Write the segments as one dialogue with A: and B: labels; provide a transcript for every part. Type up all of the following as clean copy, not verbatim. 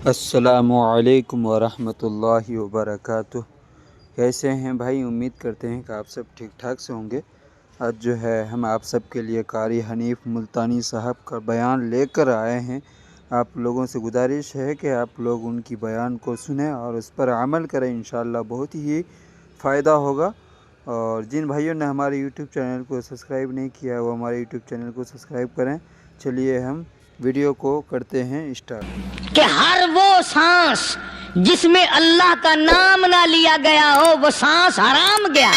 A: السلام علیکم ورحمۃ اللہ وبرکاتہ۔ کیسے ہیں بھائی؟ امید کرتے ہیں کہ آپ سب ٹھیک ٹھاک سے ہوں گے۔ آج جو ہے ہم آپ سب کے لیے قاری حنیف ملتانی صاحب کا بیان لے کر آئے ہیں۔ آپ لوگوں سے گزارش ہے کہ آپ لوگ ان کی بیان کو سنیں اور اس پر عمل کریں، انشاءاللہ بہت ہی فائدہ ہوگا۔ اور جن بھائیوں نے ہمارے یوٹیوب چینل کو سبسکرائب نہیں کیا وہ ہمارے یوٹیوب چینل کو سبسکرائب کریں۔ چلیے ہم ویڈیو کو کرتے ہیں اسٹارٹ۔
B: کہ ہر وہ سانس جس میں اللہ کا نام نہ لیا گیا ہو وہ سانس حرام گیا۔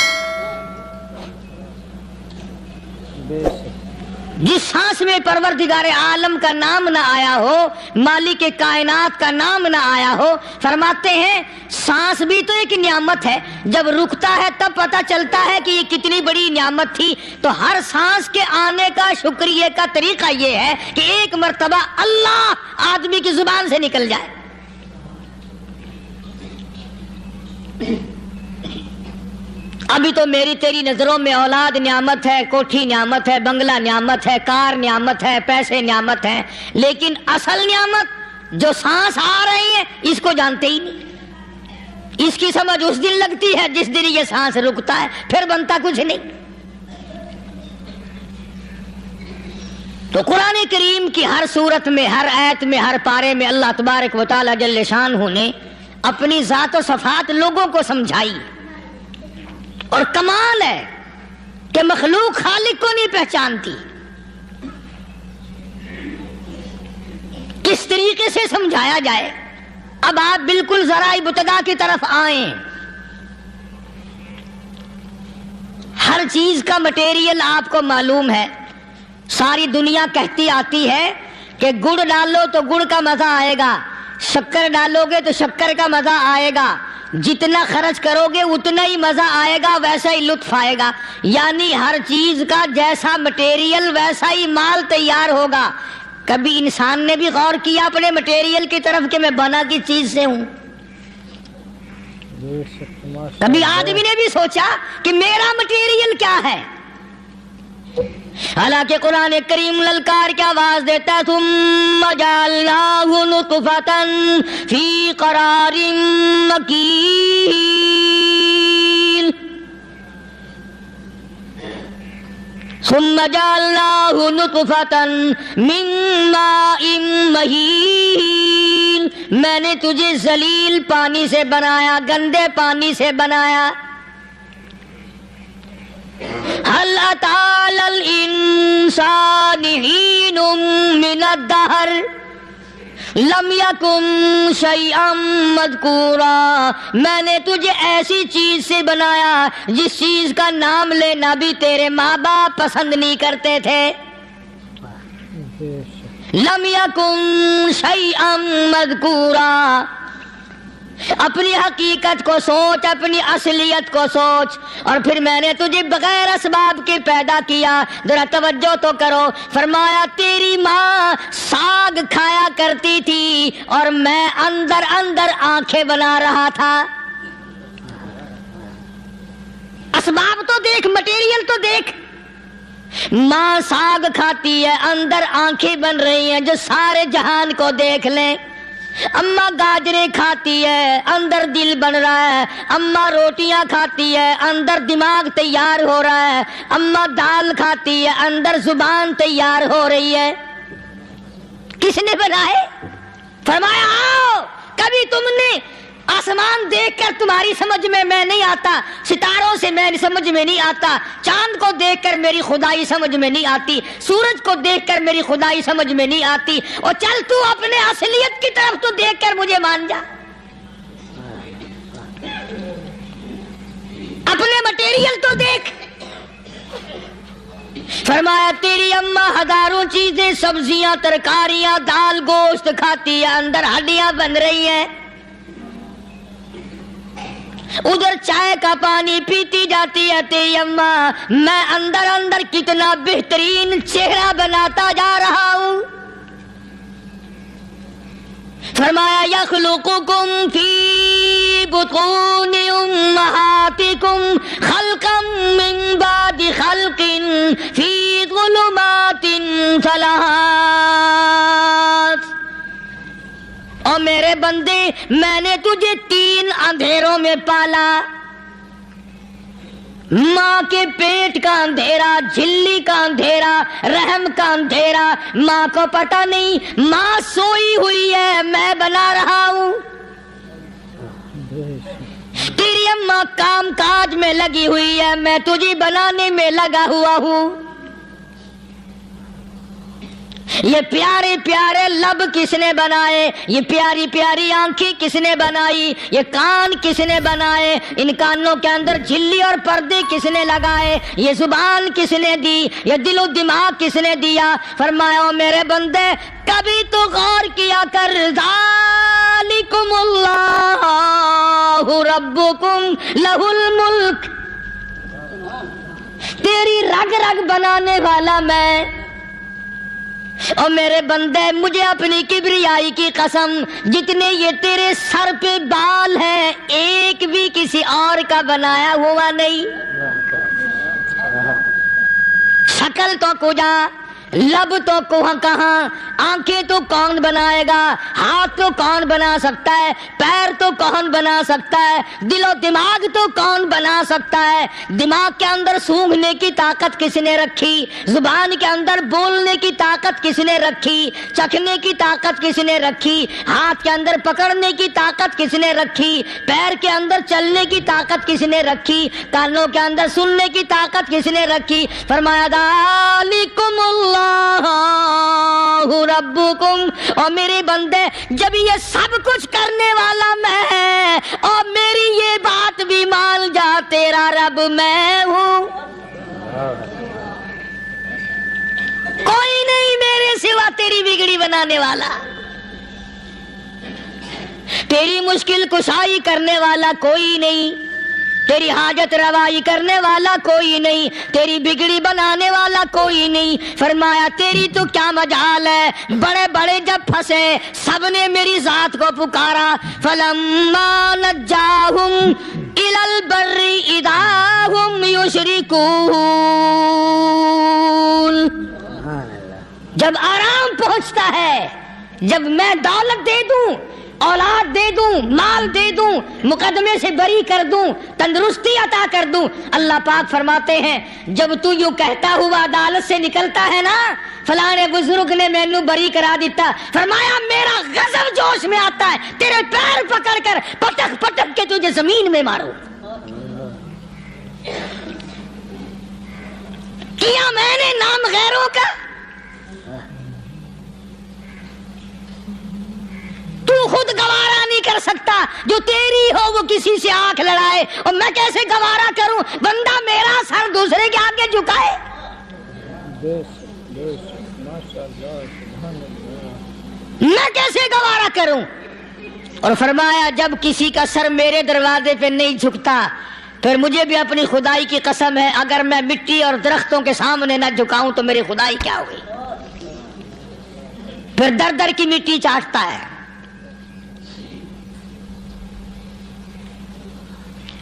B: جس سانس میں پروردگار عالم کا نام نہ آیا ہو، مالک کائنات کا نام نہ آیا ہو، فرماتے ہیں سانس بھی تو ایک نعمت ہے، جب رکتا ہے تب پتہ چلتا ہے کہ یہ کتنی بڑی نعمت تھی۔ تو ہر سانس کے آنے کا شکریہ کا طریقہ یہ ہے کہ ایک مرتبہ اللہ آدمی کی زبان سے نکل جائے۔ ابھی تو میری تیری نظروں میں اولاد نعمت ہے، کوٹھی نعمت ہے، بنگلہ نعمت ہے، کار نعمت ہے، پیسے نعمت ہیں، لیکن اصل نعمت جو سانس آ رہی ہے اس کو جانتے ہی نہیں۔ اس کی سمجھ اس دن لگتی ہے جس دن یہ سانس رکتا ہے، پھر بنتا کچھ نہیں۔ تو قرآن کریم کی ہر صورت میں، ہر آیت میں، ہر پارے میں اللہ تبارک و تعالی جل شانہ نے اپنی ذات و صفات لوگوں کو سمجھائی۔ اور کمال ہے کہ مخلوق خالق کو نہیں پہچانتی۔ کس طریقے سے سمجھایا جائے؟ اب آپ بالکل ذرا ابتدا کی طرف آئیں۔ ہر چیز کا مٹیریل آپ کو معلوم ہے۔ ساری دنیا کہتی آتی ہے کہ گڑ ڈالو تو گڑ کا مزہ آئے گا، شکر ڈالو گے تو شکر کا مزہ آئے گا، جتنا خرچ کرو گے اتنا ہی مزہ آئے گا، ویسا ہی لطف آئے گا۔ یعنی ہر چیز کا جیسا مٹیریل ویسا ہی مال تیار ہوگا۔ کبھی انسان نے بھی غور کیا اپنے مٹیریل کی طرف کہ میں بنا کس چیز سے ہوں؟ کبھی آدمی نے بھی سوچا کہ میرا مٹیریل کیا ہے؟ حالانکہ قرآن کریم للکار کی آواز دیتا ہے ثم جعلناہ نطفۃ فی قرار مکین، ثم جعلناہ نطفۃ من ماء مہین، میں نے تجھے ذلیل پانی سے بنایا، گندے پانی سے بنایا۔ هل أتى على الإنسان حين من الدهر لم يكن شيئا مذكورا، میں نے تجھے ایسی چیز سے بنایا جس چیز کا نام لینا بھی تیرے ماں باپ پسند نہیں کرتے تھے۔ لم يكن شيئا مذكورا۔ اپنی حقیقت کو سوچ، اپنی اصلیت کو سوچ۔ اور پھر میں نے تجھے بغیر اسباب کے پیدا کیا۔ ذرا توجہ تو کرو، فرمایا تیری ماں ساگ کھایا کرتی تھی اور میں اندر اندر آنکھیں بنا رہا تھا۔ اسباب تو دیکھ، مٹیریل تو دیکھ۔ ماں ساگ کھاتی ہے، اندر آنکھیں بن رہی ہیں جو سارے جہان کو دیکھ لیں۔ اماں گاجریں کھاتی ہے، اندر دل بن رہا ہے۔ اماں روٹیاں کھاتی ہے، اندر دماغ تیار ہو رہا ہے۔ اماں دال کھاتی ہے، اندر زبان تیار ہو رہی ہے۔ کس نے بنائے؟ فرمایا آؤ، کبھی تم نے آسمان دیکھ کر تمہاری سمجھ میں نہیں آتا، ستاروں سے میں سمجھ میں نہیں آتا، چاند کو دیکھ کر میری خدائی سمجھ میں نہیں آتی، سورج کو دیکھ کر میری خدائی سمجھ میں نہیں آتی، اور چل تو اپنے اصلیت کی طرف تو دیکھ کر مجھے مان جا، اپنے مٹیریل تو دیکھ۔ فرمایا تیری اماں ہزاروں چیزیں، سبزیاں، ترکاریاں، دال، گوشت کھاتی ہے، اندر ہڈیاں بن رہی ہیں۔ ادھر چائے کا پانی پیتی جاتی ہے تیری اماں، میں اندر اندر کتنا بہترین چہرہ بناتا جا رہا ہوں۔ فرمایا یخلقکم فی بطون امہاتکم خلقا من بعد خلق فی ظلمات ثلاث، اور میرے بندے میں نے تجھے 3 اندھیروں میں پالا، ماں کے پیٹ کا اندھیرا، جھلی کا اندھیرا، رحم کا اندھیرا۔ ماں کو پتہ نہیں ماں سوئی ہوئی ہے، میں بنا رہا ہوں۔ تیری اماں کام کاج میں لگی ہوئی ہے، میں تجھے بنانے میں لگا ہوا ہوں۔ یہ پیارے پیارے لب کس نے بنائے؟ یہ پیاری پیاری آنکھیں کس نے بنائی؟ یہ کان کس نے بنائے؟ ان کانوں کے اندر جھلی اور پردے کس نے لگائے؟ یہ زبان کس نے دی؟ یہ دل و دماغ کس نے دیا؟ فرمایا میرے بندے کبھی تو غور کیا کر، ذالکم اللہ ربکم لہ الملک، تیری رگ رگ بنانے والا میں۔ اور میرے بندے مجھے اپنی کبریائی کی قسم، جتنے یہ تیرے سر پہ بال ہیں ایک بھی کسی اور کا بنایا ہوا نہیں۔ شکل تو کجا، لب تو کہاں، آنکھیں تو کون بنائے گا، ہاتھ تو کون بنا سکتا ہے، پیر تو کون بنا سکتا ہے، دل و دماغ تو کون بنا سکتا ہے؟ دماغ کے اندر سونگھنے کی طاقت کس نے رکھی؟ زبان کے اندر بولنے کی طاقت کس نے رکھی؟ چکھنے کی طاقت کس نے رکھی؟ ہاتھ کے اندر پکڑنے کی طاقت کس نے رکھی؟ پیر کے اندر چلنے کی طاقت کس نے رکھی؟ کانوں کے اندر سننے کی طاقت کس نے رکھی؟ فرمایا ذالکم اللہ ربکم۔ اور میرے بندے جب یہ سب کچھ کرنے والا میں اور میری یہ بات بھی مان جا، تیرا رب میں ہوں، کوئی نہیں میرے سوا تیری بگڑی بنانے والا، تیری مشکل کشائی کرنے والا کوئی نہیں، تیری حاجت روائی کرنے والا کوئی نہیں، تیری بگڑی بنانے والا کوئی نہیں۔ فرمایا تیری تو کیا مجال ہے، بڑے بڑے جب پھنسے سب نے میری ذات کو پکارا، فلما نجاہم الی البر اذا ہم یشرکون، جب آرام پہنچتا ہے، جب میں دولت دے دوں، اولاد دے دوں، مال دے دوں، مقدمے سے بری کر دوں، تندرستی عطا کر دوں، اللہ پاک فرماتے ہیں جب تو یوں کہتا ہوا عدالت سے نکلتا ہے نا، فلانے بزرگ نے مینو بری کرا دیتا، فرمایا میرا غضب جوش میں آتا ہے، تیرے پیر پکڑ کر پٹک پٹک کے تجھے زمین میں ماروں۔ کیا میں نے نام غیروں کا؟ تو خود گوارا نہیں کر سکتا، جو تیری ہو وہ کسی سے آنکھ لڑائے، اور میں کیسے گوارا کروں بندہ میرا سر دوسرے کے آگے جھکائے؟ میں کیسے گوارا کروں؟ اور فرمایا جب کسی کا سر میرے دروازے پہ نہیں جھکتا، پھر مجھے بھی اپنی خدائی کی قسم ہے اگر میں مٹی اور درختوں کے سامنے نہ جھکاؤں تو میری خدائی کیا ہوگی؟ پھر در در کی مٹی چاٹتا ہے۔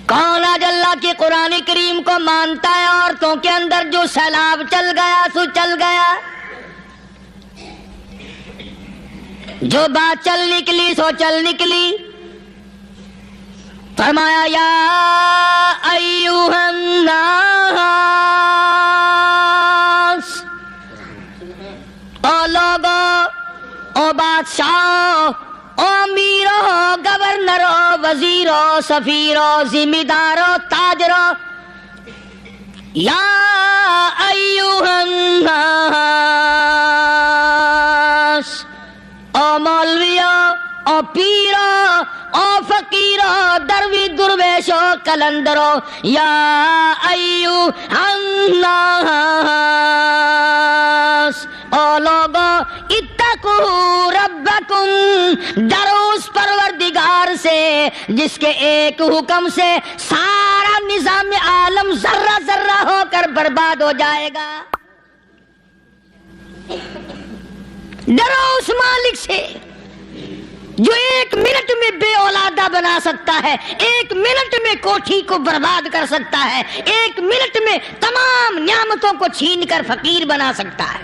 B: کون آج اللہ کی قرآن کریم کو مانتا ہے؟ عورتوں کے اندر جو سیلاب چل گیا سو چل گیا، جو بات چل نکلی سو چل نکلی۔ فرمایا یا ایھا الناس، او لوگو، او بادشاہ، او امیرو، گورنرو، وزیرو، سفیرو، ذمہ دارو، تاجرو، یا ایھا الناس، او مولویو، او پیرو، او فقیرو، دروی درویشو، کلندرو، یا ایھا الناس، او لوگو اتقوا ربکم، ڈرو اس پروردگار سے جس کے ایک حکم سے سارا نظام عالم ذرہ ذرہ ہو کر برباد ہو جائے گا۔ ڈرو اس مالک سے جو 1 منٹ میں بے اولادہ بنا سکتا ہے، 1 منٹ میں کوٹھی کو برباد کر سکتا ہے، 1 منٹ میں تمام نعمتوں کو چھین کر فقیر بنا سکتا ہے۔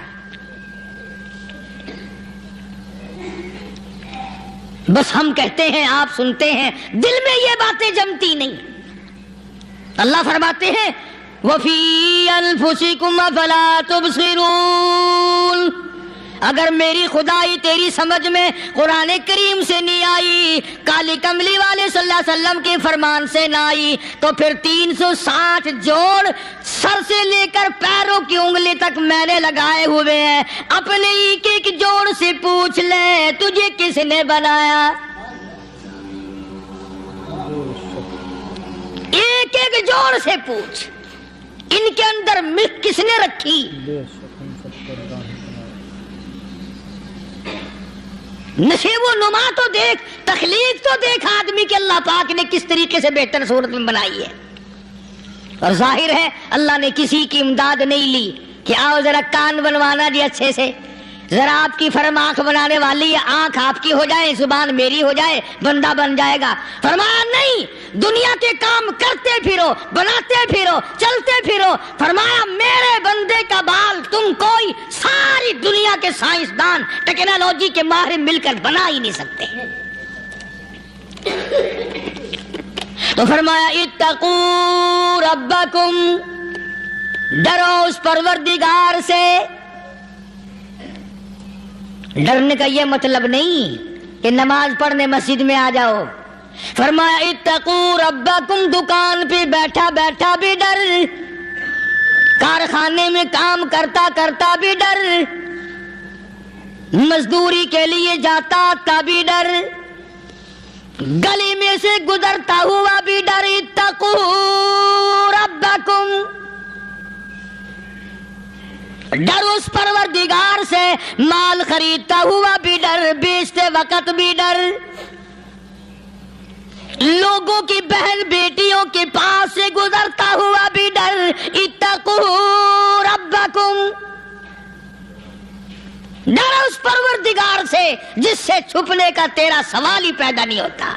B: بس ہم کہتے ہیں، آپ سنتے ہیں، دل میں یہ باتیں جمتی نہیں۔ اللہ فرماتے ہیں وَفِي أَنفُسِكُمْ أَفَلَا تُبْصِرُونَ، اگر میری خدائی تیری سمجھ میں قرآن کریم سے نہیں آئی، کالی کملی والے صلی اللہ علیہ وسلم کے فرمان سے نہ آئی، تو پھر 360 جوڑ سر سے لے کر پیروں کی انگلی تک میں نے لگائے ہوئے ہیں، اپنے ایک ایک جوڑ سے پوچھ لے تجھے کس نے بنایا؟ ایک ایک جوڑ سے پوچھ، ان کے اندر ملک کس نے رکھی؟ نشیب و نما تو دیکھ، تخلیق تو دیکھ آدمی کے اللہ پاک نے کس طریقے سے بہتر صورت میں بنائی ہے۔ اور ظاہر ہے اللہ نے کسی کی امداد نہیں لی کہ آؤ ذرا کان بنوانا جی اچھے سے، ذرا آپ کی فرم آنکھ بنانے والی ہے، آنکھ آپ کی ہو جائے، زبان میری ہو جائے، بندہ بن جائے گا۔ فرمایا نہیں، دنیا کے کام کرتے پھرو، بناتے پھرو، چلتے پھرو۔ فرمایا میرے بندے کا بال تم کوئی ساری دنیا کے سائنسدان ٹیکنالوجی کے ماہر مل کر بنا ہی نہیں سکتے۔ تو فرمایا اتقوا ربکم، ڈرو اس پروردگار سے۔ ڈرنے کا یہ مطلب نہیں کہ نماز پڑھنے مسجد میں آ جاؤ۔ فرمایا اتقوا ربکم، دکان پہ بیٹھا بیٹھا بھی ڈر، کارخانے میں کام کرتا کرتا بھی ڈر، مزدوری کے لیے جاتا تا بھی ڈر، گلی میں سے گزرتا ہوا بھی ڈر۔ اتقوا ربکم، ڈر اس پروردگار سے، مال خریدتا ہوا بھی ڈر، بیچتے وقت بھی ڈر، لوگوں کی بہن بیٹیوں کے پاس سے گزرتا ہوا بھی ڈر۔ اتقوا ربکم، ڈر اس پروردگار سے جس سے چھپنے کا تیرا سوال ہی پیدا نہیں ہوتا۔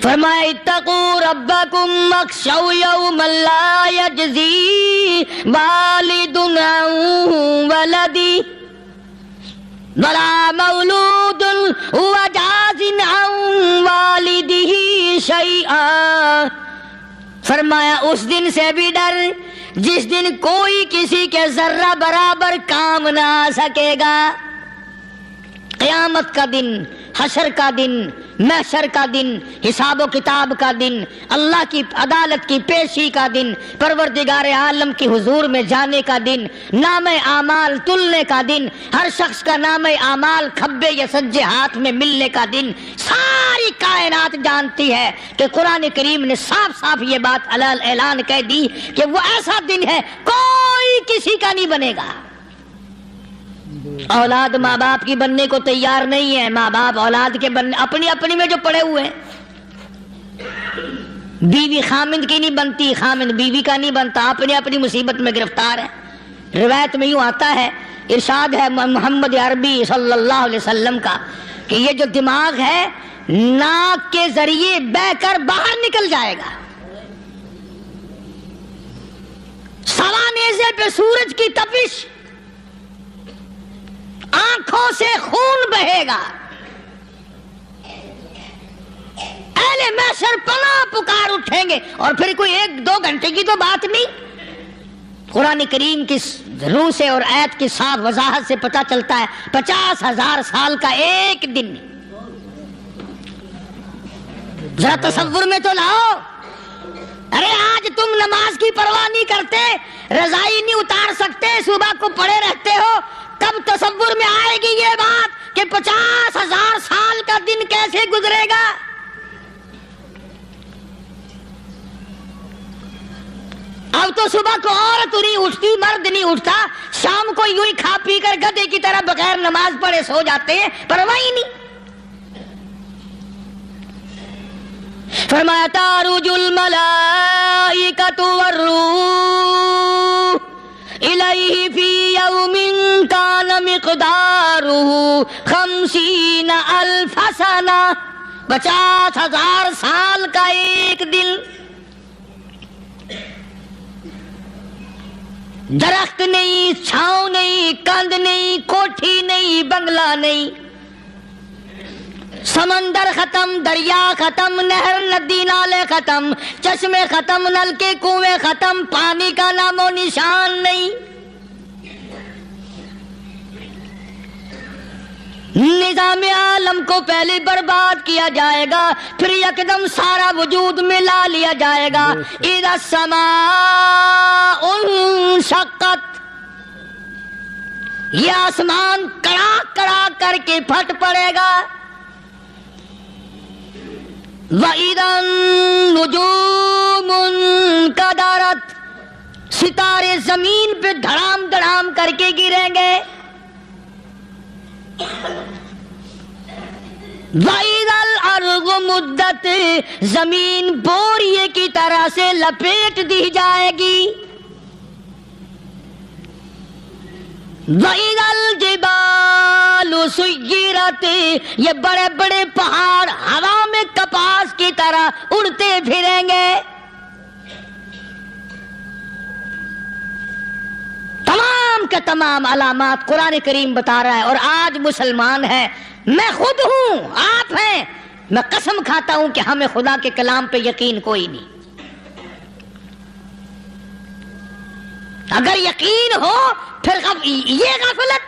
B: فرمایا اتقوا ربکم واخشوا یوما لا یجزی والد عن ولدہ ولا مولود هو جاز عن والدہ شیئا۔ فرمایا اس دن سے بھی ڈر جس دن کوئی کسی کے ذرہ برابر کام نہ آ سکے گا۔ قیامت کا دن، حشر کا دن، محشر کا دن، حساب و کتاب کا دن، اللہ کی عدالت کی پیشی کا دن، پروردگار عالم کی حضور میں جانے کا دن، نام اعمال تلنے کا دن، ہر شخص کا نام اعمال کھبے یا سجے ہاتھ میں ملنے کا دن۔ ساری کائنات جانتی ہے کہ قرآن کریم نے صاف صاف یہ بات اعلان کہہ دی کہ وہ ایسا دن ہے کوئی کسی کا نہیں بنے گا۔ اولاد ماں باپ کی بننے کو تیار نہیں ہے، ماں باپ اولاد کے بننے اپنی اپنی میں جو پڑے ہوئے ہیں۔ بیوی خامند کی نہیں بنتی، خامند بیوی کا نہیں بنتا، اپنی اپنی مصیبت میں گرفتار ہے۔ روایت میں یوں آتا ہے، ارشاد ہے محمد عربی صلی اللہ علیہ وسلم کا کہ یہ جو دماغ ہے ناک کے ذریعے بہہ کر باہر نکل جائے گا، سوا نیزے پہ سورج کی تپش، آنکھوں سے خون بہے گا، اہل محشر پناہ پکار اٹھیں گے۔ اور پھر کوئی 1-2 گھنٹے کی تو بات نہیں، قرآن کریم کی روح سے اور آیت کی صاف وضاحت سے پتہ چلتا ہے 50,000 سال کا ایک دن۔ ذرا تصور میں تو لاؤ، ارے آج تم نماز کی پرواہ نہیں کرتے، رضائی نہیں اتار سکتے، صبح کو پڑے رہتے ہو، کب تصور میں آئے گی یہ بات کہ 50,000 سال کا دن کیسے گزرے گا؟ اب تو صبح کو عورت نہیں اٹھتی، مرد نہیں اٹھتا، شام کو یوں ہی کھا پی کر گدھے کی طرح بغیر نماز پڑھے سو جاتے ہیں، پرواہ ہی نہیں۔ فرمایا تعرج الملائکۃ والروح الیہ فی یوم کان مقدارہ 50,000 سنہ، 50,000 سال کا ایک دن۔ درخت نہیں، چھاؤں نہیں، کند نہیں، کوٹھی نہیں، بنگلہ نہیں، سمندر ختم، دریا ختم، نہر ندی نالے ختم، چشمے ختم، نلکے کنویں ختم، پانی کا نام و نشان نہیں۔ نظام عالم کو پہلے برباد کیا جائے گا، پھر یکدم سارا وجود ملا لیا جائے گا۔ اذا السماء انشقت، یہ آسمان کڑاک کڑاک کر کے پھٹ پڑے گا۔ وَإِذَا النُّجُومُ انْكَدَرَتْ، ستارے زمین پہ دھڑام دھڑام کر کے گریں گے۔ وَإِذَا الْأَرْضُ مُدَّتْ، زمین بوریے کی طرح سے لپیٹ دی جائے گی۔ وَإِذَا الْجِبَالُ سُيِّرَتْ، یہ بڑے بڑے پہاڑ ہوا میں کپاس کی طرح اڑتے پھریں گے۔ تمام کے تمام علامات قرآن کریم بتا رہا ہے۔ اور آج مسلمان ہے، میں خود ہوں، آپ ہیں، میں قسم کھاتا ہوں کہ ہمیں خدا کے کلام پہ یقین کوئی نہیں۔ اگر یقین ہو پھر یہ غفلت۔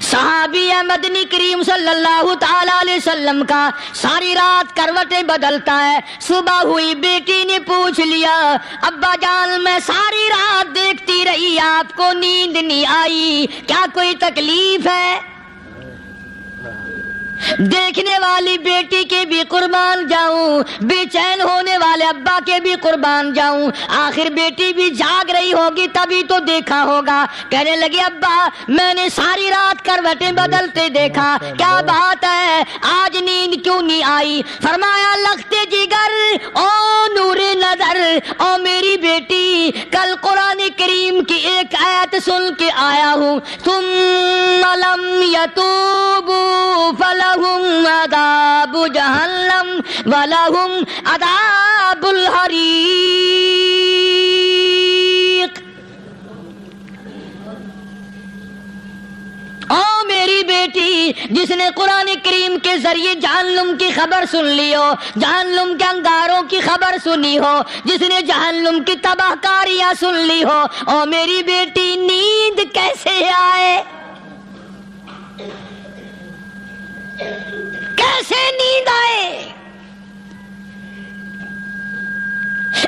B: صحابی مدنی کریم صلی اللہ تعالی علیہ وسلم کا ساری رات کروٹیں بدلتا ہے۔ صبح ہوئی بیٹی نے پوچھ لیا، ابا جان میں ساری رات دیکھتی رہی، آپ کو نیند نہیں آئی، کیا کوئی تکلیف ہے؟ دیکھنے والی بیٹی کے بھی قربان جاؤں، بے چین ہونے والے ابا کے بھی قربان جاؤں۔ آخر بیٹی بھی جاگ رہی ہوگی تبھی تو دیکھا ہوگا۔ کہنے لگی ابا میں نے ساری رات کروٹیں بدلتے دیکھا، کیا بات ہے آج نیند کیوں نہیں آئی؟ فرمایا لختے جگر او نور نظر، او میری بیٹی کل قرآن کریم کی ایک آیت سن کے آیا ہوں، ثم لم یتوبوا فلہم عذاب جہنم ولہم عذاب الحریق۔ او میری بیٹی جس نے قرآن کریم کے ذریعے جہنم کی خبر سن لی ہو، جہنم کے انگاروں کی خبر سنی ہو، جس نے جہنم کی تباہ کاریاں سن لی ہو، او میری بیٹی نیند کیسے آئے؟ کیسے نیند آئے؟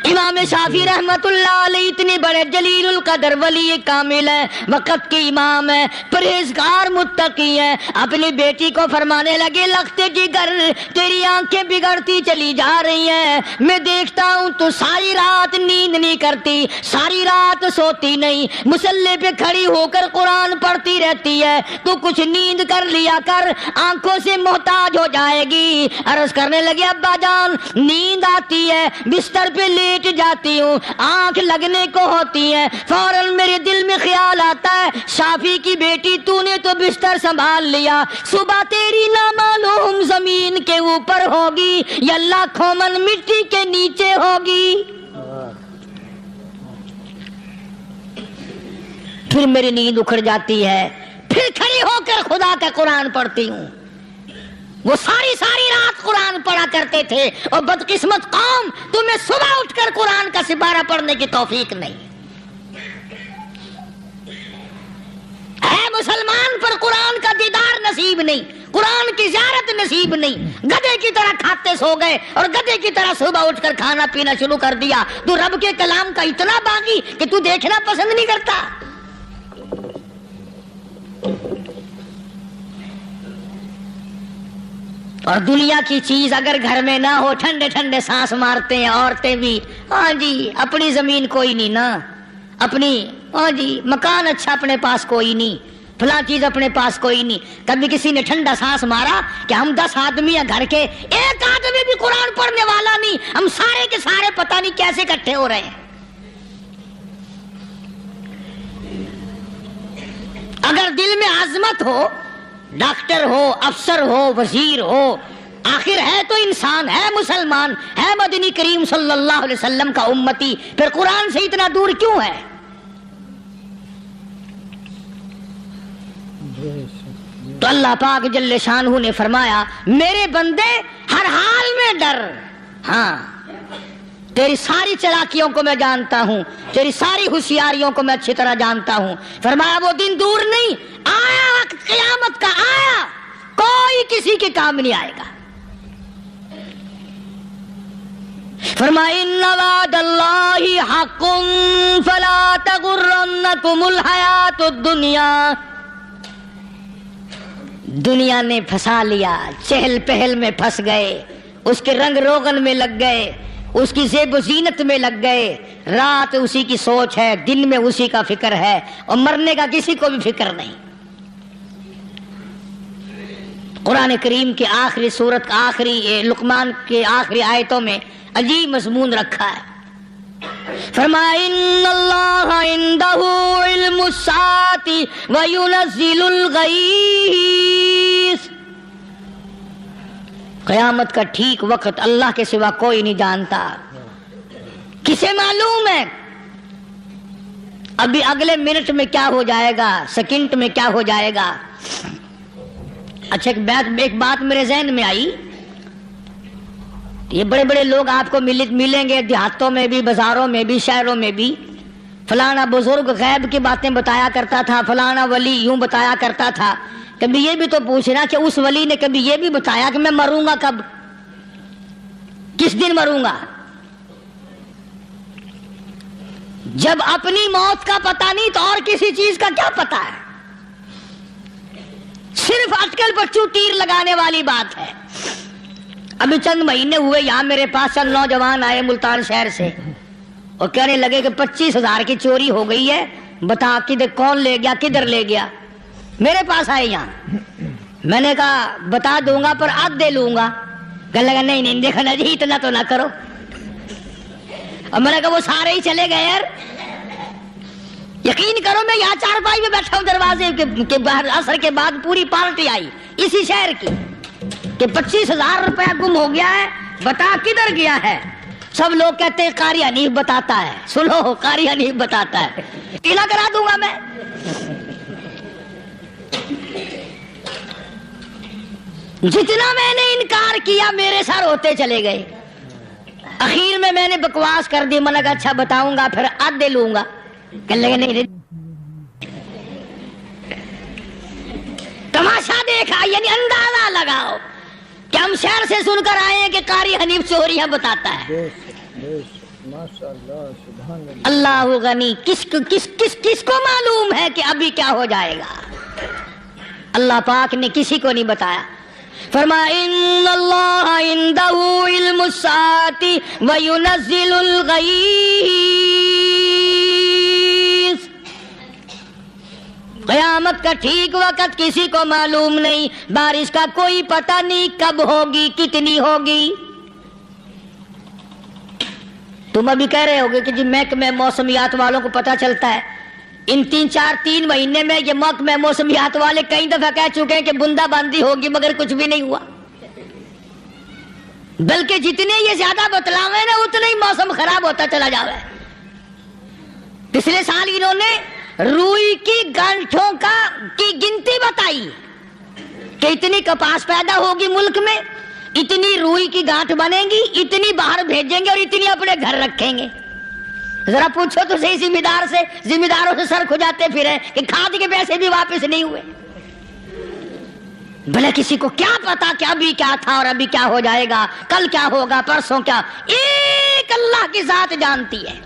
B: امام شافعی رحمت اللہ علیہ اتنے بڑے جلیل القدر ولی کامل ہیں، وقت کے امام ہیں، پرہیزگار متقی ہیں، اپنی بیٹی کو فرمانے لگے لختے جگر تیری آنکھیں بگڑتی چلی جا رہی ہیں، میں دیکھتا ہوں تو ساری رات نیند نہیں کرتی، ساری رات سوتی نہیں، مصلی پہ کھڑی ہو کر قرآن پڑھتی رہتی ہے، تو کچھ نیند کر لیا کر، آنکھوں سے محتاج ہو جائے گی۔ عرض کرنے لگے ابا جان نیند آتی ہے، بستر پہ لیٹ جاتی ہوں، آنکھ لگنے کو ہوتی ہے، فوراً میرے دل میں خیال آتا ہے شافی کی بیٹی تو نے تو بستر سنبھال لیا، صبح تیری نامعلوم زمین کے اوپر ہوگی یا لاکھوں من مٹی کے نیچے ہوگی۔ پھر میری نیند اکھڑ جاتی ہے، پھر کھڑی ہو کر خدا کا قرآن پڑھتی ہوں۔ وہ ساری رات قرآن پڑھا کرتے تھے، اور بدقسمت قوم تمہیں صبح اٹھ کر قرآن کا سپارہ پڑھنے کی توفیق نہیں ہے۔ مسلمان پر قرآن کا دیدار نصیب نہیں، قرآن کی زیارت نصیب نہیں، گدھے کی طرح کھاتے سو گئے اور گدھے کی طرح صبح اٹھ کر کھانا پینا شروع کر دیا۔ تو رب کے کلام کا اتنا باغی کہ تو دیکھنا پسند نہیں کرتا۔ اور دنیا کی چیز اگر گھر میں نہ ہو، ٹھنڈے ٹھنڈے سانس مارتے ہیں عورتیں بھی، ہاں جی اپنی زمین کوئی نہیں نا، اپنی ہاں جی مکان اچھا اپنے پاس کوئی نہیں، فلاں چیز اپنے پاس کوئی نہیں۔ کبھی کسی نے ٹھنڈا سانس مارا کہ ہم 10 آدمی ہیں گھر کے، ایک آدمی بھی قرآن پڑھنے والا نہیں، ہم سارے کے سارے پتہ نہیں کیسے اکٹھے ہو رہے ہیں۔ اگر دل میں عظمت ہو، ڈاکٹر ہو، افسر ہو، وزیر ہو، آخر ہے تو انسان، ہے مسلمان، ہے مدنی کریم صلی اللہ علیہ وسلم کا امتی، پھر قرآن سے اتنا دور کیوں ہے؟ تو اللہ پاک جل شانہ نے فرمایا میرے بندے ہر حال میں ڈر، ہاں تیری ساری چلاکیوں کو میں جانتا ہوں، تیری ساری ہوشیاریوں کو میں اچھی طرح جانتا ہوں۔ فرمایا وہ دن دور نہیں، آیا وقت قیامت کا، آیا، کوئی کسی کے کام نہیں آئے گا۔ فرمایا ان وعد اللہ حق فلا تغرنکم الحیات الدنیا، دنیا نے پھنسا لیا، چہل پہل میں پھنس گئے، اس کے رنگ روغن میں لگ گئے، اس کی زیب و زینت میں لگ گئے، رات اسی کی سوچ ہے، دن میں اسی کا فکر ہے، اور مرنے کا کسی کو بھی فکر نہیں۔ قرآن کریم کے آخری سورت آخری لقمان کے آخری آیتوں میں عجیب مضمون رکھا ہے۔ فرمایا ان اللہ عندہ علم الساعۃ وینزل الغیث، قیامت کا ٹھیک وقت اللہ کے سوا کوئی نہیں جانتا۔ کسے معلوم ہے ابھی اگلے منٹ میں کیا ہو جائے گا، سیکنڈ میں کیا ہو جائے گا۔ اچھا ایک بات میرے ذہن میں آئی، یہ بڑے بڑے لوگ آپ کو ملیں گے دیہاتوں میں بھی، بازاروں میں بھی، شہروں میں بھی، فلانا بزرگ غیب کی باتیں بتایا کرتا تھا، فلانا ولی یوں بتایا کرتا تھا۔ کبھی یہ بھی تو پوچھنا کہ اس ولی نے کبھی یہ بھی بتایا کہ میں مروں گا کب، کس دن مروں گا؟ جب اپنی موت کا پتہ نہیں تو اور کسی چیز کا کیا پتہ ہے؟ صرف اٹکل پچو تیر لگانے والی بات ہے۔ ابھی چند مہینے ہوئے یہاں میرے پاس چند نوجوان آئے ملتان شہر سے، اور کہنے لگے کہ 25,000 کی چوری ہو گئی ہے، بتا کدھر کون لے گیا، کدھر لے گیا۔ میرے پاس آئے یہاں، میں نے کہا بتا دوں گا پر آدھ دے لوں گا۔ کہنے لگا نہیں نہیں دیکھا نا جی اتنا تو نہ کرو۔ اور میں نے کہا وہ سارے ہی چلے گئے یار، یقین کرو میں یہاں چارپائی میں بیٹھا ہوں دروازے کے باہر، عصر کے بعد پوری پارٹی آئی اسی شہر کی کہ 25,000 روپیہ گم ہو گیا ہے، بتا کدھر گیا ہے۔ سب لوگ کہتے ہیں قاری حنیف بتاتا ہے، سنو قاری حنیف بتاتا ہے، قلعہ کرا دوں گا میں۔ جتنا میں نے انکار کیا میرے سر ہوتے چلے گئے، اخیر میں نے بکواس کر دی، میں نے کہا اچھا بتاؤں گا پھر آدھے لوں گا۔ کہنے لگے نہیں تماشا دیکھا، یعنی اندازہ لگاؤ کہ ہم شہر سے سن کر آئے ہیں کہ قاری حنیف چوریاں بتاتا ہے۔ اللہ غنی، کس کو معلوم ہے کہ ابھی کیا ہو جائے گا؟ اللہ پاک نے کسی کو نہیں بتایا۔ فرمایا ان اللہ عندہ علم الساعۃ وینزل الغیث، قیامت کا ٹھیک وقت کسی کو معلوم نہیں، بارش کا کوئی پتہ نہیں کب ہوگی، کتنی ہوگی۔ تم ابھی کہہ رہے ہوگے کہ جی محکمہ موسمیات والوں کو پتہ چلتا ہے، ان 3 مہینے میں یہ محکمہ موسمیات والے کئی دفعہ کہہ چکے ہیں کہ بندہ باندی ہوگی، مگر کچھ بھی نہیں ہوا۔ بلکہ جتنے یہ زیادہ بتلاوے نا اتنا ہی موسم خراب ہوتا چلا جاوے۔ پچھلے سال انہوں نے روئی کی گانٹھوں کی گنتی بتائی کہ اتنی کپاس پیدا ہوگی ملک میں، اتنی روئی کی گانٹھ بنے گی، اتنی باہر بھیجیں گے اور اتنی اپنے گھر رکھیں گے۔ ذرا پوچھو تو صحیح زمینداروں سے سر کھجاتے پھرے کہ کھاد کے پیسے بھی واپس نہیں ہوئے۔ بھلے کسی کو کیا پتا کہ ابھی کیا تھا اور ابھی کیا ہو جائے گا، کل کیا ہوگا، پرسوں کیا، ایک اللہ کی ذات جانتی ہے۔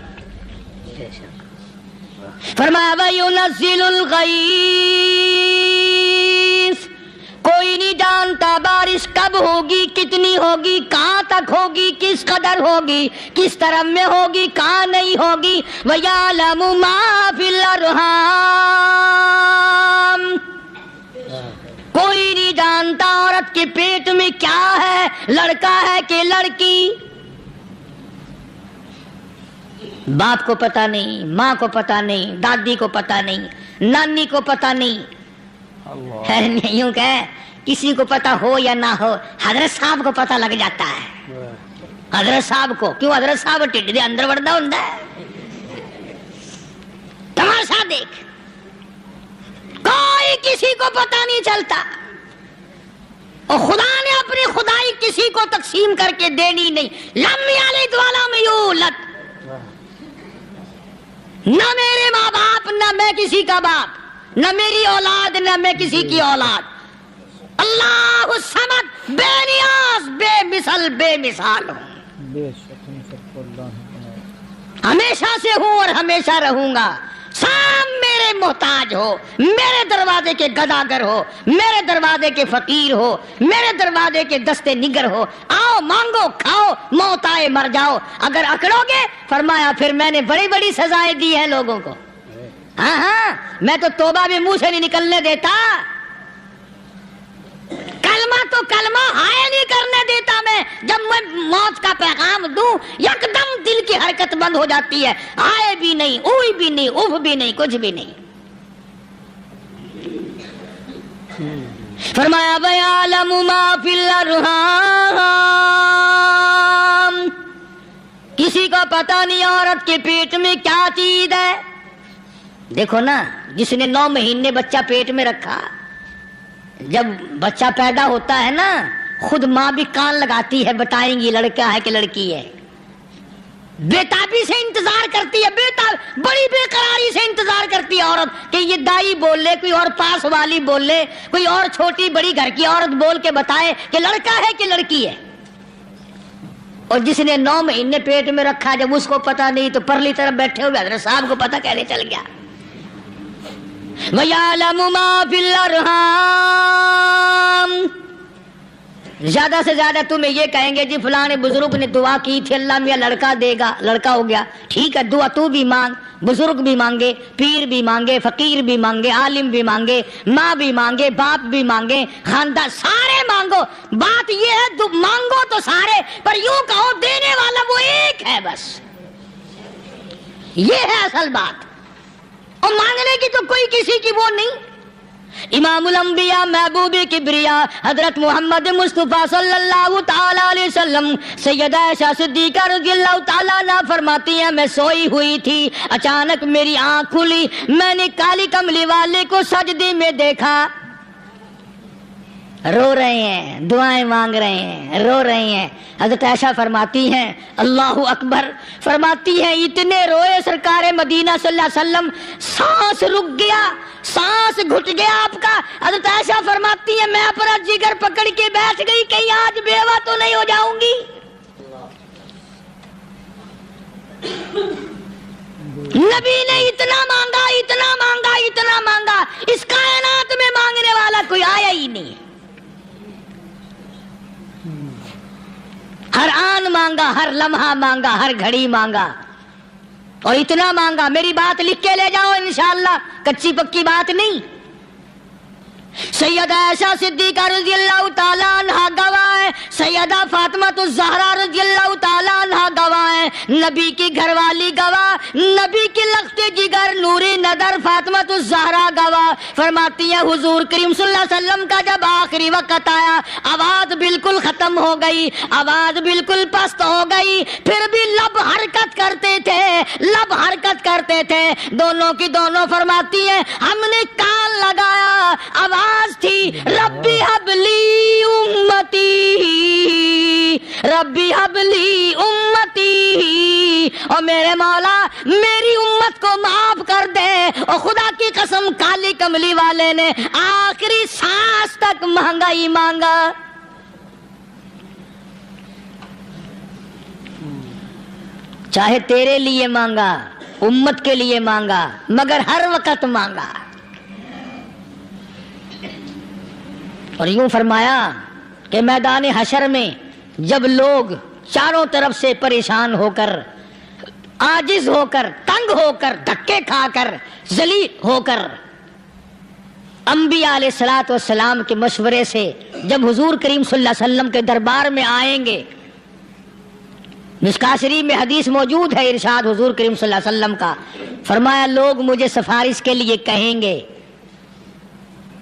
B: فرمایا وَيُنَزِّلُ الْغَيْثَ، کوئی نہیں جانتا بارش کب ہوگی، کتنی ہوگی، کہاں تک ہوگی، کس قدر ہوگی، کس طرح میں ہوگی، کہاں نہیں ہوگی۔ وَيَعْلَمُ مَا فِي الْأَرْحَامِ، کوئی نہیں جانتا عورت کے پیٹ میں کیا ہے، لڑکا ہے کہ لڑکی۔ باپ کو پتہ نہیں، ماں کو پتہ نہیں، دادی کو پتہ نہیں، نانی کو پتہ نہیں۔ یوں کہ کسی کو پتہ ہو یا نہ ہو، حضرت صاحب کو پتہ لگ جاتا ہے۔ حضرت صاحب کو کیوں؟ حضرت صاحب ٹھڈ دے اندر وڑدا ہوندا ہے۔ تماشا دیکھ، کوئی کسی کو پتہ نہیں چلتا، اور خدا نے اپنی خدائی کسی کو تقسیم کر کے دینی نہیں. لم یلد ولم یولد، نہ میرے ماں باپ، نہ میں کسی کا باپ، نہ میری اولاد، نہ میں کسی کی اولاد. اللہ الصمد، بے نیاز، بے مثل، بے مثال ہوں، ہمیشہ سے ہوں اور ہمیشہ رہوں گا. سب میرے محتاج ہو، میرے دروازے کے گداگر ہو، میرے دروازے کے فقیر ہو، میرے دروازے کے دستے نگر ہو، آؤ مانگو کھاؤ، موت آئے مر جاؤ. اگر اکڑو گے، فرمایا پھر میں نے بڑی بڑی سزائیں دی ہیں لوگوں کو. ہاں میں تو توبہ بھی منہ سے نہیں نکلنے دیتا، کلمہ تو کلمہ ہائے نہیں کرنے دیتا میں. جب میں موت کا پیغام دوں، یکدم دل کی حرکت بند ہو جاتی ہے، ہائے بھی نہیں، اوئی بھی نہیں، اف بھی نہیں، کچھ بھی نہیں. فرمایا وَيَعْلَمُ مَا فِي الْأَرْحَامِ، کسی کو پتہ نہیں عورت کے پیٹ میں کیا چیز ہے. دیکھو نا، جس نے 9 مہینے بچہ پیٹ میں رکھا، جب بچہ پیدا ہوتا ہے نا، خود ماں بھی کان لگاتی ہے، بتائیں گی لڑکا ہے کہ لڑکی ہے. بےتابی سے انتظار کرتی ہے، بڑی بے قراری سے انتظار کرتی ہے عورت کہ یہ دائی بول لے، کوئی اور پاس والی بول لے، کوئی اور چھوٹی بڑی گھر کی عورت بول کے بتائے کہ لڑکا ہے کہ لڑکی ہے. اور جس نے 9 مہینے پیٹ میں رکھا، جب اس کو پتا نہیں تو پرلی طرف بیٹھے ہوئے حضرت صاحب کو پتا کیسے چل گیا. وَيَعْلَمُ مَا فِي الْأَرْحَامِ، زیادہ سے زیادہ تمہیں یہ کہیں گے جی فلاں بزرگ نے دعا کی تھی، اللہ میاں لڑکا دے گا، لڑکا ہو گیا. ٹھیک ہے، دعا تو بھی مانگ، بزرگ بھی مانگے، پیر بھی مانگے، فقیر بھی مانگے، عالم بھی مانگے، ماں بھی مانگے، باپ بھی مانگے، خاندان سارے مانگو. بات یہ ہے مانگو تو سارے، پر یوں کہو دینے والا وہ ایک ہے بس. یہ ہے اصل بات، اور مانگنے کی تو کوئی کسی کی وہ نہیں. امام الانبیاء محبوب کبریا حضرت محمد مصطفیٰ صلی اللہ تعالی علیہ وسلم سیدہ عائشہ صدیقہ رضی اللہ تعالیٰ عنہا فرماتی ہیں میں سوئی ہوئی تھی، اچانک میری آنکھ کھلی، میں نے کالی کملی والے کو سجدے میں دیکھا، رو رہے ہیں، دعائیں مانگ رہے ہیں، رو رہے ہیں. حضرت عائشہ فرماتی ہیں اللہ اکبر، فرماتی ہیں اتنے روئے سرکار مدینہ صلی اللہ علیہ وسلم، سانس رک گیا، سانس گھٹ گیا آپ کا. حضرت عائشہ فرماتی ہیں میں اپنا جگر پکڑ کے بیٹھ گئی، کہیں آج بیوہ تو نہیں ہو جاؤں گی. نبی نے اتنا مانگا، اتنا مانگا، اتنا مانگا، اس کائنات میں مانگنے والا کوئی آیا ہی نہیں. ہر آن مانگا، ہر لمحہ مانگا، ہر گھڑی مانگا، اور اتنا مانگا. میری بات لکھ کے لے جاؤ انشاءاللہ، کچی پکی بات نہیں. سیدہ عائشہ صدیقہ رضی اللہ تعالیٰ عنہا گواہ ہے، سیدہ فاطمہ الزہرا رضی اللہ تعالیٰ عنہا گواہ ہے، نبی کی گھر والی گواہ، نبی کی لخت جگر نوری نظر فاطمہ الزہرا گواہ. فرماتی ہیں حضور کریم صلی اللہ علیہ وسلم کا جب آخری وقت آیا، آواز بالکل ختم ہو گئی، آواز بالکل پست ہو گئی، پھر بھی لب حرکت کرتے تھے، لب حرکت کرتے تھے، دونوں کی دونوں. فرماتی ہیں ہم نے کان لگایا، آواز تھی ربی حبلی امتی، ربی حبلی امتی، اور میرے مولا میری امت کو معاف کر دے. اور خدا کی قسم کالی کملی والے نے آخری سانس تک مانگا ہی مانگا. چاہے تیرے لیے مانگا، امت کے لیے مانگا، مگر ہر وقت مانگا. اور یوں فرمایا کہ میدان حشر میں جب لوگ چاروں طرف سے پریشان ہو کر، عاجز ہو کر، تنگ ہو کر، دھکے کھا کر، ذلیل ہو کر انبیاء علیہ الصلوۃ والسلام کے مشورے سے جب حضور کریم صلی اللہ علیہ وسلم کے دربار میں آئیں گے، مشکاۃ شریف میں حدیث موجود ہے، ارشاد حضور کریم صلی اللہ علیہ وسلم کا، فرمایا لوگ مجھے سفارش کے لیے کہیں گے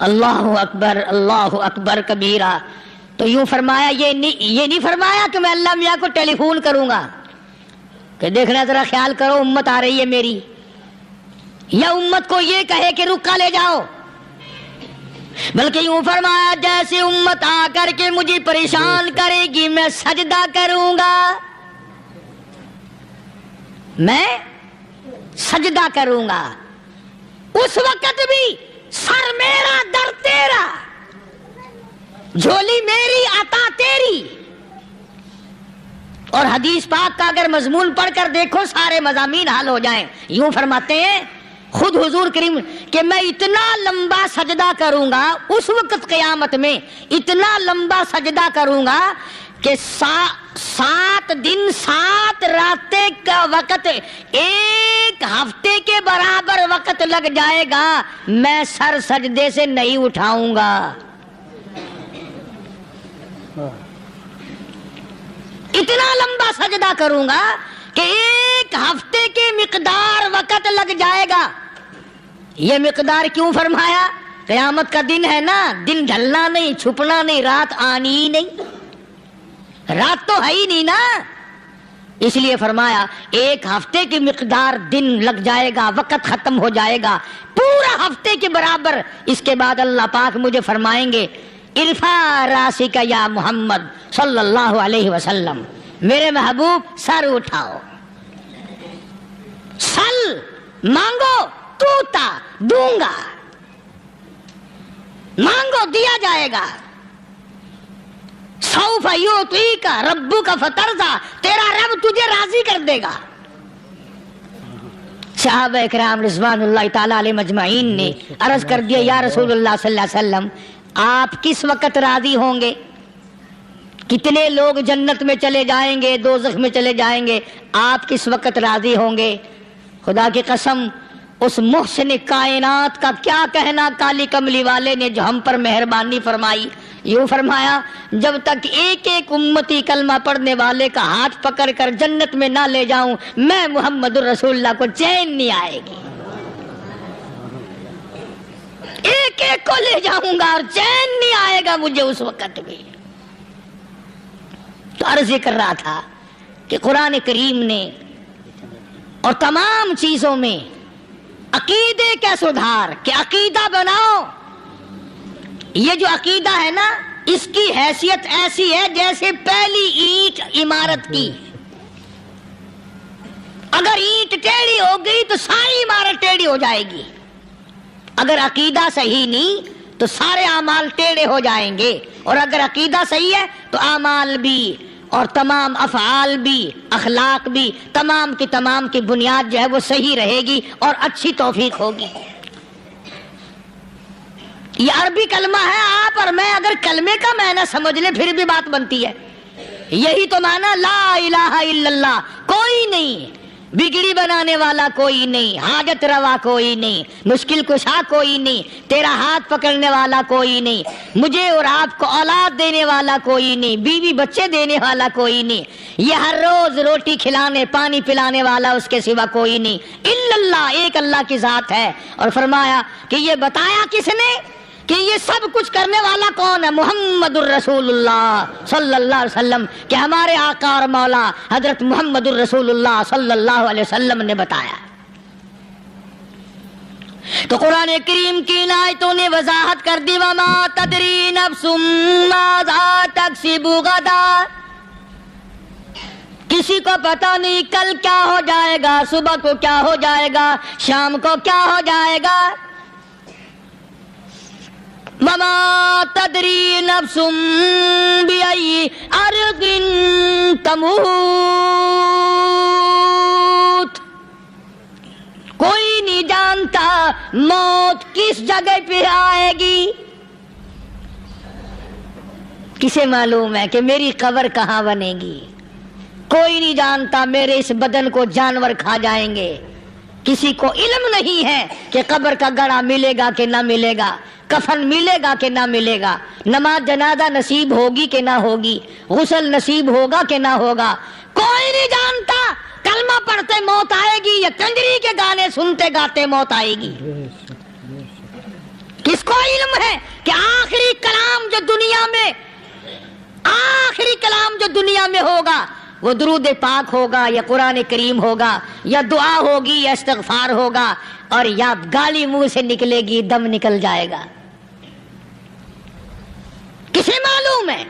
B: اللہ اکبر، اللہ اکبر کبیرہ. تو یوں فرمایا یہ نہیں فرمایا کہ میں اللہ میاں کو ٹیلی فون کروں گا کہ دیکھنا ذرا خیال کرو امت آ رہی ہے میری، یا امت کو یہ کہے کہ رکا لے جاؤ. بلکہ یوں فرمایا جیسے امت آ کر کے مجھے پریشان کرے گی میں سجدہ کروں گا، میں سجدہ کروں گا، اس وقت بھی سر میرا در تیرا، جھولی میری عطا تیری۔ اور حدیث پاک کا اگر مضمون پڑھ کر دیکھو سارے مضامین حل ہو جائیں۔ یوں فرماتے ہیں خود حضور کریم کہ میں اتنا لمبا سجدہ کروں گا اس وقت قیامت میں، اتنا لمبا سجدہ کروں گا کہ 7 دن 7 راتیں کا وقت 1 ہفتے کے برابر وقت لگ جائے گا، میں سر سجدے سے نہیں اٹھاؤں گا۔ اتنا لمبا سجدہ کروں گا کہ 1 ہفتے کے مقدار وقت لگ جائے گا۔ یہ مقدار کیوں فرمایا؟ قیامت کا دن ہے نا، دن ڈھلنا نہیں، چھپنا نہیں، رات آنی ہی نہیں، رات تو ہے ہی نہیں نا، اس لیے فرمایا 1 ہفتے کی مقدار دن لگ جائے گا، وقت ختم ہو جائے گا پورا ہفتے کے برابر۔ اس کے بعد اللہ پاک مجھے فرمائیں گے ارفع راسک یا محمد صلی اللہ علیہ وسلم، میرے محبوب سر اٹھاؤ، سل مانگو توتا دوں گا، مانگو دیا جائے گا، سوف یعطیک ربک فترضی، تیرا رب تجھے راضی کر دے گا۔ صحابہ اکرام رضوان اللہ تعالی علیہ مجمعین نے عرض کر دیا یا رسول اللہ صلی اللہ علیہ وسلم آپ کس وقت راضی ہوں گے؟ کتنے لوگ جنت میں چلے جائیں گے، دوزخ میں چلے جائیں گے، آپ کس وقت راضی ہوں گے؟ خدا کی قسم اس محسن کائنات کا کیا کہنا کالی کملی والے نے جو ہم پر مہربانی فرمائی۔ یوں فرمایا جب تک ایک ایک امتی کلمہ پڑھنے والے کا ہاتھ پکڑ کر جنت میں نہ لے جاؤں میں محمد الرسول اللہ کو چین نہیں آئے گی، ایک ایک کو لے جاؤں گا اور چین نہیں آئے گا مجھے اس وقت بھی۔ تو عرض کر رہا تھا کہ قرآن کریم نے اور تمام چیزوں میں عقیدے کا سدھار کہ عقیدہ بناؤ، یہ جو عقیدہ ہے نا اس کی حیثیت ایسی ہے جیسے پہلی اینٹ عمارت کی، اگر اینٹ ٹیڑھی ہو گئی تو ساری عمارت ٹیڑھی ہو جائے گی، اگر عقیدہ صحیح نہیں تو سارے اعمال ٹیڑھے ہو جائیں گے، اور اگر عقیدہ صحیح ہے تو اعمال بھی اور تمام افعال بھی اخلاق بھی تمام کی بنیاد جو ہے وہ صحیح رہے گی اور اچھی توفیق ہوگی۔ یہ عربی کلمہ ہے، آپ اور میں اگر کلمے کا معنی سمجھ لیں پھر بھی بات بنتی ہے۔ یہی تو معنی لا الہ الا اللہ، کوئی نہیں بگڑی بنانے والا، کوئی نہیں حاجت روا، کوئی نہیں مشکل کشا، کوئی نہیں تیرا ہاتھ پکڑنے والا، کوئی نہیں مجھے اور آپ کو اولاد دینے والا، کوئی نہیں بیوی بچے دینے والا، کوئی نہیں یہ ہر روز روٹی کھلانے پانی پلانے والا اس کے سوا کوئی نہیں، الا اللہ، ایک اللہ کی ذات ہے۔ اور فرمایا کہ یہ بتایا کس نے کہ یہ سب کچھ کرنے والا کون ہے؟ محمد الرسول اللہ صلی اللہ علیہ وسلم، کہ ہمارے آقا اور مولا حضرت محمد الرسول اللہ صلی اللہ علیہ وسلم نے بتایا۔ تو قرآن کریم کی ان آیتوں نے وضاحت کر دی وما تدری نفس ماذا تکسب غدا، کسی کو پتہ نہیں کل کیا ہو جائے گا، صبح کو کیا ہو جائے گا، شام کو کیا ہو جائے گا۔ وما تدری نفس بأي أرض تموت، کوئی نہیں جانتا موت کس جگہ پہ آئے گی۔ کسے معلوم ہے کہ میری قبر کہاں بنے گی؟ کوئی نہیں جانتا میرے اس بدن کو جانور کھا جائیں گے۔ کسی کو علم نہیں ہے کہ قبر کا گڑھا ملے گا کہ نہ ملے گا، کفن ملے گا کہ نہ ملے گا، نماز جنازہ نصیب ہوگی کہ نہ ہوگی، غسل نصیب ہوگا کہ نہ ہوگا، کوئی نہیں جانتا۔ کلمہ پڑھتے موت آئے گی یا کنجری کے گانے سنتے گاتے موت آئے گی؟ کس کو علم ہے کہ آخری کلام جو دنیا میں ہوگا وہ درود پاک ہوگا یا قرآن کریم ہوگا یا دعا ہوگی یا استغفار ہوگا، اور یا گالی منہ سے نکلے گی دم نکل جائے گا۔ معلوم ہے،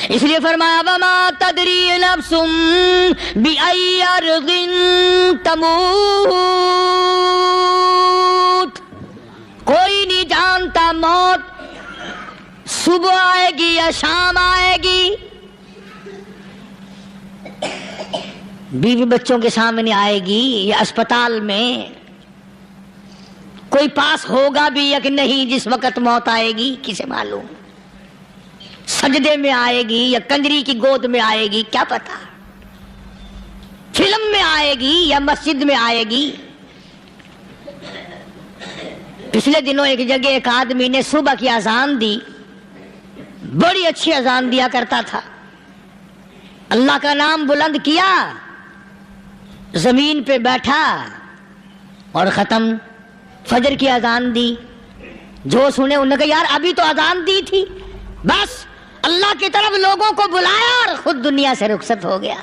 B: اس لیے فرمایا وما تدری نفس بأی ارض تموت، کوئی نہیں جانتا موت صبح آئے گی یا شام آئے گی، بیوی بچوں کے سامنے آئے گی یا اسپتال میں، کوئی پاس ہوگا بھی یا کہ نہیں جس وقت موت آئے گی کسے معلوم، سجدے میں آئے گی یا کنجری کی گود میں آئے گی کیا پتا، فلم میں آئے گی یا مسجد میں آئے گی۔ پچھلے دنوں ایک جگہ ایک آدمی نے صبح کی اذان دی، بڑی اچھی اذان دیا کرتا تھا، اللہ کا نام بلند کیا، زمین پہ بیٹھا اور ختم، فجر کی اذان دی، جو سنے انہوں نے کہا یار ابھی تو اذان دی تھی، بس اللہ کی طرف لوگوں کو بلایا اور خود دنیا سے رخصت ہو گیا۔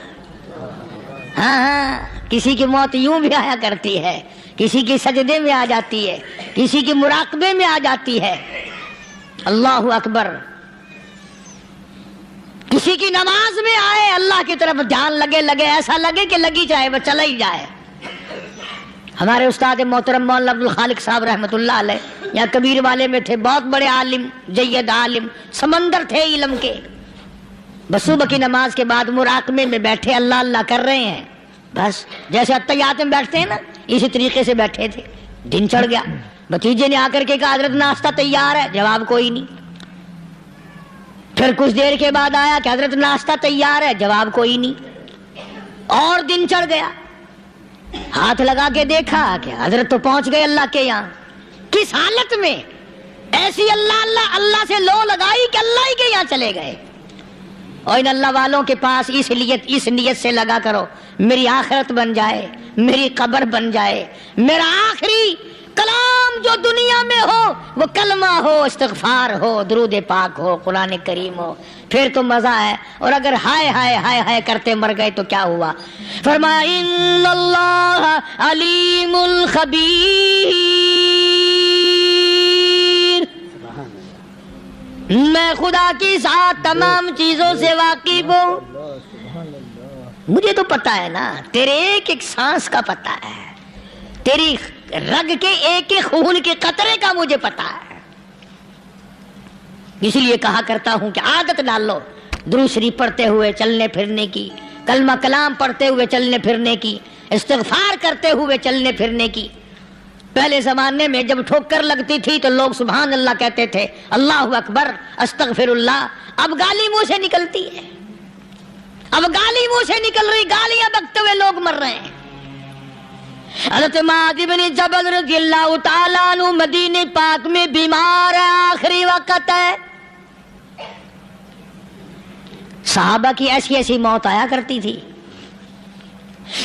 B: ہاں کسی کی موت یوں بھی آیا کرتی ہے، کسی کی سجدے میں آ جاتی ہے، کسی کی مراقبے میں آ جاتی ہے، اللہ اکبر، کسی کی نماز میں آئے، اللہ کی طرف دھیان لگے ایسا لگے کہ لگی جائے وہ چلا ہی جائے۔ ہمارے استاد محترم مولانا عبد الخالق صاحب رحمۃ اللہ علیہ یہاں کبیر والے میں تھے، بہت بڑے عالم، جید عالم، سمندر تھے علم کے، بس صبح کی نماز کے بعد مراقبے میں بیٹھے اللہ اللہ کر رہے ہیں، بس جیسے اتحیات میں بیٹھتے ہیں نا اسی طریقے سے بیٹھے تھے، دن چڑھ گیا، بھتیجے نے آ کر کے کہا حضرت ناشتہ تیار ہے، جواب کوئی نہیں، پھر کچھ دیر کے بعد آیا کہ حضرت ناشتہ تیار ہے، جواب کوئی نہیں، اور دن چڑھ گیا، ہاتھ لگا کے دیکھا کہ حضرت تو پہنچ گئے اللہ کے یہاں، کس حالت میں، ایسی اللہ اللہ اللہ سے لو لگائی کہ اللہ ہی کے یہاں چلے گئے۔ اور ان اللہ والوں کے پاس اس نیت سے لگا کرو میری آخرت بن جائے، میری قبر بن جائے، میرا آخری کلام جو دنیا میں ہو وہ کلمہ ہو، استغفار ہو، درود پاک ہو، قرآن کریم ہو، پھر تو مزہ ہے، اور اگر ہائے ہائے ہائے ہائے کرتے مر گئے تو کیا ہوا؟ فرمایا ان اللہ علیم خبیر، میں خدا کی ذات تمام چیزوں سے واقف ہوں، مجھے تو پتا ہے نا، تیرے ایک ایک سانس کا پتا ہے، تیری رگ کے ایک ایک خون کے قطرے کا مجھے پتا ہے، اسی لیے کہا کرتا ہوں کہ عادت ڈال لو درود شریف پڑھتے ہوئے چلنے پھرنے کی، کلمہ کلام پڑھتے ہوئے چلنے پھرنے کی، استغفار کرتے ہوئے چلنے پھرنے کی۔ پہلے زمانے میں جب ٹھوکر لگتی تھی تو لوگ سبحان اللہ کہتے تھے، اللہ اکبر، استغفر اللہ، اب گالی منہ سے نکلتی ہے، اب گالی منہ سے نکل رہی، گالیاں بکتے ہوئے لوگ مر رہے ہیں۔ حضرت معاذ بن جبل رضی اللہ تعالیٰ عنہ مدینے پاک میں بیمار ہے، آخری وقت ہے، صحابہ کی ایسی ایسی موت آیا کرتی تھی،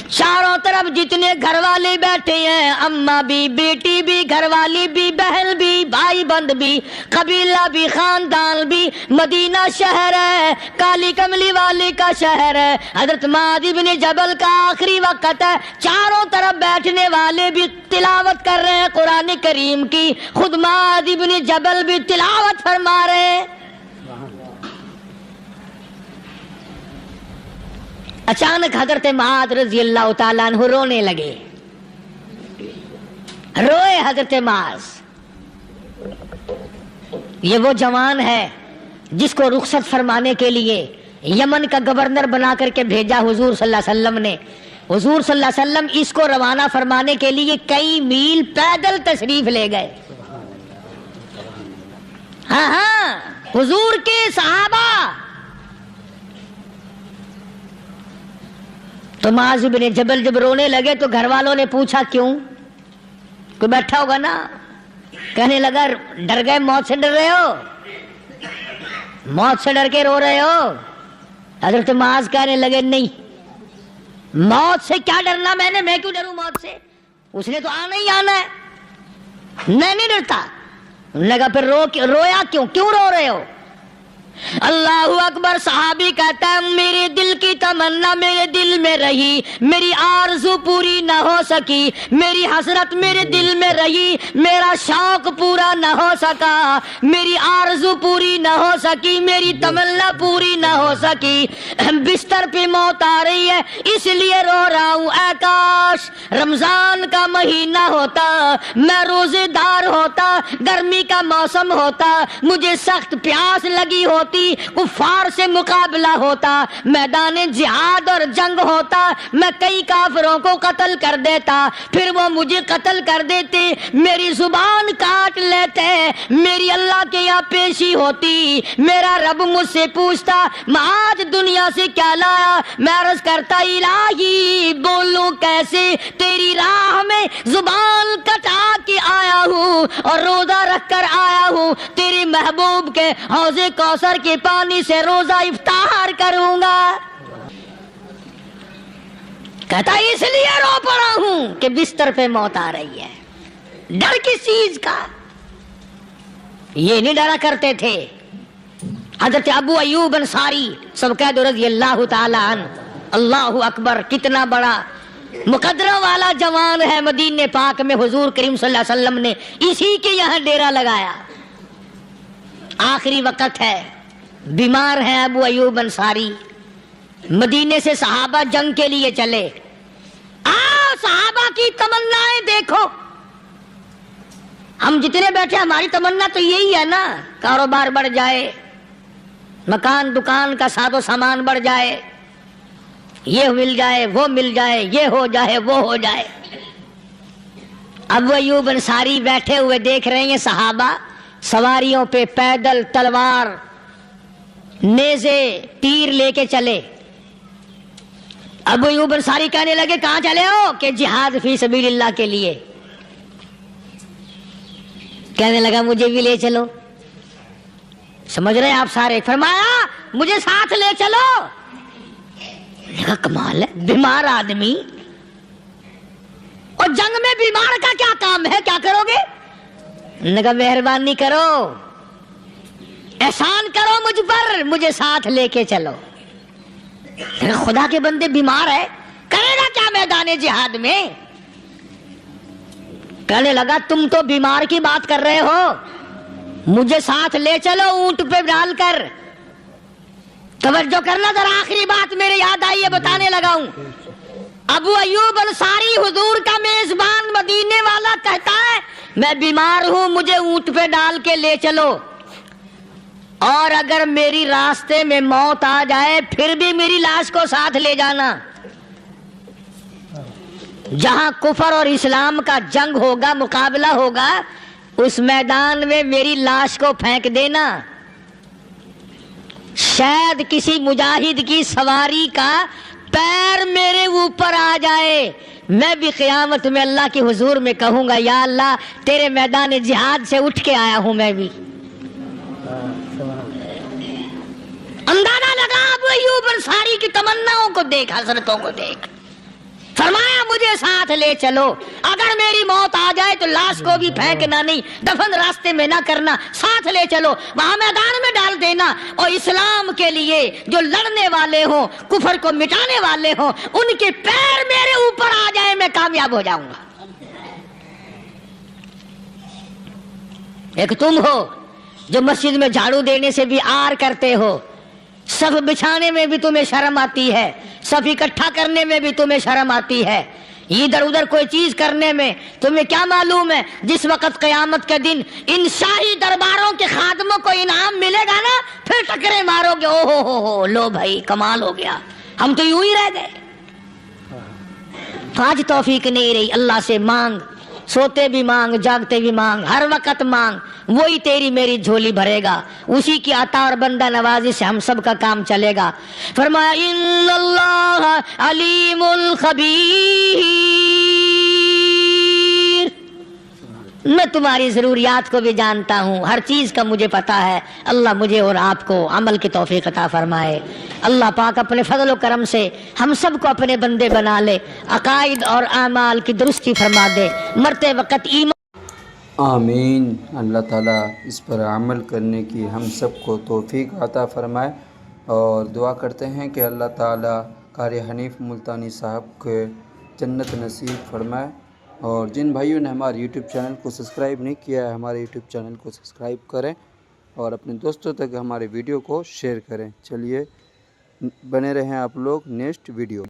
B: چاروں طرف جتنے گھر والے بیٹھے ہیں، اماں بھی، بیٹی بھی، گھر والی بھی، بہن بھی، بھائی بند بھی، قبیلہ بھی، خاندان بھی، مدینہ شہر ہے، کالی کملی والے کا شہر ہے، حضرت معاذ بن جبل کا آخری وقت ہے، چاروں طرف بیٹھنے والے بھی تلاوت کر رہے ہیں قرآن کریم کی، خود معاذ بن جبل بھی تلاوت فرما رہے ہیں۔ اچانک حضرت معاذ رضی اللہ تعالیٰ عنہ رونے لگے، روئے حضرت معاذ، یہ وہ جوان ہے جس کو رخصت فرمانے کے لیے یمن کا گورنر بنا کر کے بھیجا حضور صلی اللہ علیہ وسلم نے، حضور صلی اللہ علیہ وسلم اس کو روانہ فرمانے کے لیے کئی میل پیدل تشریف لے گئے، ہاں حضور کے صحابہ۔ تو معاذ بن جبل جب رونے لگے تو گھر والوں نے پوچھا کیوں؟ کوئی بیٹھا ہوگا نا، کہنے لگا ڈر گئے، موت سے ڈر رہے ہو، موت سے ڈر کے رو رہے ہو؟ حضرت معاذ کہنے لگے نہیں، موت سے کیا ڈرنا، میں کیوں ڈروں موت سے، اس نے تو آنا ہی آنا ہے، میں نہیں ڈرتا۔ انہوں نے کہا پھر رویا کیوں رو رہے ہو؟ اللہ اکبر. صحابی کہتا ہے میرے دل کی تمنا میرے دل میں رہی, میری آرزو پوری نہ ہو سکی, میری حسرت میرے دل میں رہی, میرا شوق پورا نہ ہو سکا, میری آرزو پوری نہ ہو سکی, میری تمنا پوری نہ ہو سکی. بستر پہ موت آ رہی ہے اس لیے رو رہا ہوں. اے کاش رمضان کا مہینہ ہوتا, میں روزے دار ہوتا, گرمی کا موسم ہوتا, مجھے سخت پیاس لگی ہوتی, کفار سے مقابلہ ہوتا, میدان جہاد اور جنگ ہوتا, میں کئی کافروں کو قتل کر دیتا, پھر وہ مجھے قتل کر دیتے, میری زبان کاٹ لیتے, میری اللہ کے یہاں پیشی ہوتی, میرا رب مجھ سے پوچھتا میں آج دنیا سے کیا لایا. میں عرض کرتا الہی بولوں کیسے, تیری راہ میں زبان کٹا کے آیا ہوں اور روزہ رکھ کر آیا ہوں, تیرے محبوب کے حوض کوثر کے پانی سے روزہ افطار کروں گا. کہتا اس لیے رو پڑا ہوں کہ بستر پہ موت آ رہی ہے. ڈر کس چیز کا؟ یہ نہیں ڈرا کرتے تھے. حضرت ابو ایوب انصاری سب کہہ دو رضی اللہ تعالی عنہ. اللہ اکبر, کتنا بڑا مقدرہ والا جوان ہے. مدینے پاک میں حضور کریم صلی اللہ علیہ وسلم نے اسی کے یہاں ڈیرا لگایا. آخری وقت ہے, بیمار ہیں ابو ایوب انصاری. مدینے سے صحابہ جنگ کے لیے چلے. صحابہ کی تمنائیں دیکھو. ہم جتنے بیٹھے ہماری تمنا تو یہی ہے نا, کاروبار بڑھ جائے, مکان دکان کا ساز و سامان بڑھ جائے, یہ مل جائے وہ مل جائے, یہ ہو جائے وہ ہو جائے. ابو ایوب انصاری بیٹھے ہوئے دیکھ رہے ہیں صحابہ سواریوں پہ پیدل تلوار نیزے تیر لے کے چلے. ابو ایوب انصاری کہنے لگے کہاں چلے ہو؟ کہ جہاد فی سبیل اللہ کے لیے. کہنے لگا مجھے بھی لے چلو. سمجھ رہے ہیں آپ سارے؟ فرمایا مجھے ساتھ لے چلو. کہا کمال ہے, بیمار آدمی اور جنگ میں بیمار کا کیا کام ہے, کیا کرو گے؟ نے کہا مہربانی کرو, احسان کرو مجھ پر, مجھے ساتھ لے کے چلو. خدا کے بندے بیمار ہے, کرے گا کیا میدان جہاد میں؟ کہنے لگا تم تو بیمار کی بات کر رہے ہو, مجھے ساتھ لے چلو اونٹ پہ ڈال کر. توجہ کرنا ذرا, آخری بات میرے یاد آئی ہے بتانے لگا ہوں. ابو ایوب انصاری حضور کا میزبان مدینے والا کہتا ہے میں بیمار ہوں, مجھے اونٹ پہ ڈال کے لے چلو, اور اگر میری راستے میں موت آ جائے پھر بھی میری لاش کو ساتھ لے جانا. جہاں کفر اور اسلام کا جنگ ہوگا, مقابلہ ہوگا, اس میدان میں میری لاش کو پھینک دینا. شاید کسی مجاہد کی سواری کا پیر میرے اوپر آ جائے, میں بھی قیامت میں اللہ کے حضور میں کہوں گا یا اللہ تیرے میدان جہاد سے اٹھ کے آیا ہوں میں بھی. اندازہ لگا ابو ایوب انصاری کی تمناؤں کو دیکھ, حسرتوں کو دیکھ. فرمایا مجھے ساتھ لے چلو, اگر میری موت آ جائے تو لاش کو بھی پھینکنا نہیں, دفن راستے میں نہ کرنا, ساتھ لے چلو, وہاں میدان میں ڈال دینا, اور اسلام کے لیے جو لڑنے والے ہوں, کفر کو مٹانے والے ہوں, ان کے پیر میرے اوپر آ جائے میں کامیاب ہو جاؤں گا. ایک تم ہو جو مسجد میں جھاڑو دینے سے بھی آر کرتے ہو, صف بچھانے میں بھی تمہیں شرم آتی ہے, صف اکٹھا کرنے میں بھی تمہیں شرم آتی ہے, ادھر ادھر کوئی چیز کرنے میں تمہیں کیا معلوم ہے جس وقت قیامت کے دن ان شاہی درباروں کے خادموں کو انعام ملے گا نا, پھر ٹکرے مارو گے, او ہو لو بھائی کمال ہو گیا, ہم تو یوں ہی رہ گئے. آج توفیق نہیں رہی, اللہ سے مانگ, سوتے بھی مانگ, جاگتے بھی مانگ, ہر وقت مانگ, وہی تیری میری جھولی بھرے گا, اسی کی عطا اور بندہ نوازی سے ہم سب کا کام چلے گا. فرمایا ان اللہ علیم خبیر, میں تمہاری ضروریات کو بھی جانتا ہوں, ہر چیز کا مجھے پتا ہے. اللہ مجھے اور آپ کو عمل کی توفیق عطا فرمائے. اللہ پاک اپنے فضل و کرم سے ہم سب کو اپنے بندے بنا لے, عقائد اور اعمال کی درستی فرما دے, مرتے وقت ایمان
A: آمین۔ اللہ تعالیٰ اس پر عمل کرنے کی ہم سب کو توفیق عطا فرمائے، اور دعا کرتے ہیں کہ اللہ تعالیٰ قاری حنیف ملتانی صاحب کو جنت نصیب فرمائے۔ اور جن بھائیوں نے ہمارے یوٹیوب چینل کو سبسکرائب نہیں کیا ہے، ہمارے یوٹیوب چینل کو سبسکرائب کریں اور اپنے دوستوں تک ہمارے ویڈیو کو شیئر کریں۔ چلیے بنے رہیں آپ لوگ نیکسٹ ویڈیو۔